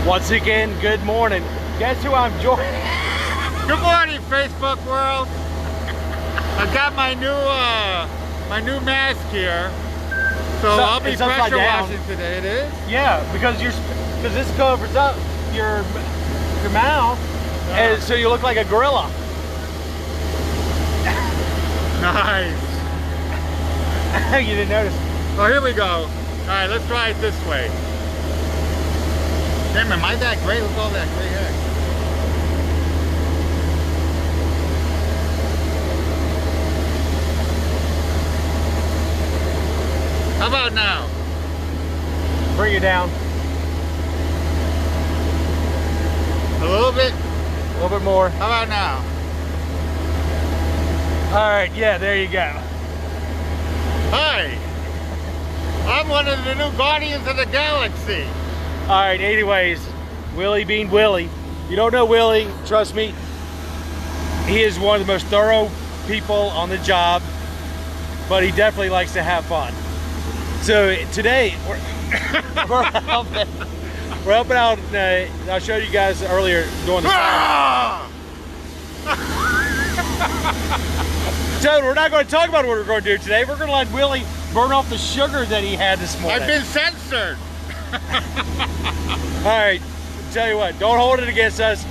Once again, good morning. Guess who I'm joining? Good morning, Facebook world. I got my new mask here, so I'll be pressure washing today. It is? Yeah, because this covers up your mouth, and so you look like a gorilla. Nice. You didn't notice? Oh, here we go. All right, let's try it this way. Damn, am I that gray? Look at all that gray hair. How about now? Bring it down. A little bit? A little bit more. How about now? All right, yeah, there you go. Hi. I'm one of the new Guardians of the Galaxy. All right, anyways, Willie being Willie. You don't know Willie, trust me. He is one of the most thorough people on the job, but he definitely likes to have fun. So today, we're helping out. I showed you guys earlier doing the So we're not going to talk about what we're going to do today. We're going to let Willie burn off the sugar that he had this morning. I've been censored. All right, tell you what, don't hold it against us.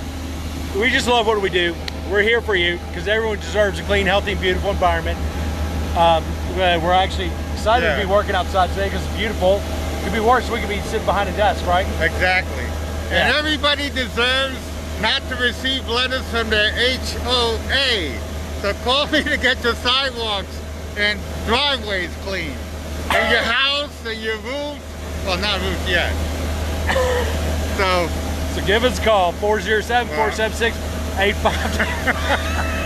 We just love what we do. We're here for you because everyone deserves a clean, healthy, and beautiful environment. We're actually excited to be working outside today because it's beautiful. It could be worse. We could be sitting behind a desk, right? Exactly. Yeah. And everybody deserves not to receive letters from their HOA. So call me to get your sidewalks and driveways clean. And your house and your roof. Well, not roof yet. So give us a call, 407-476-85.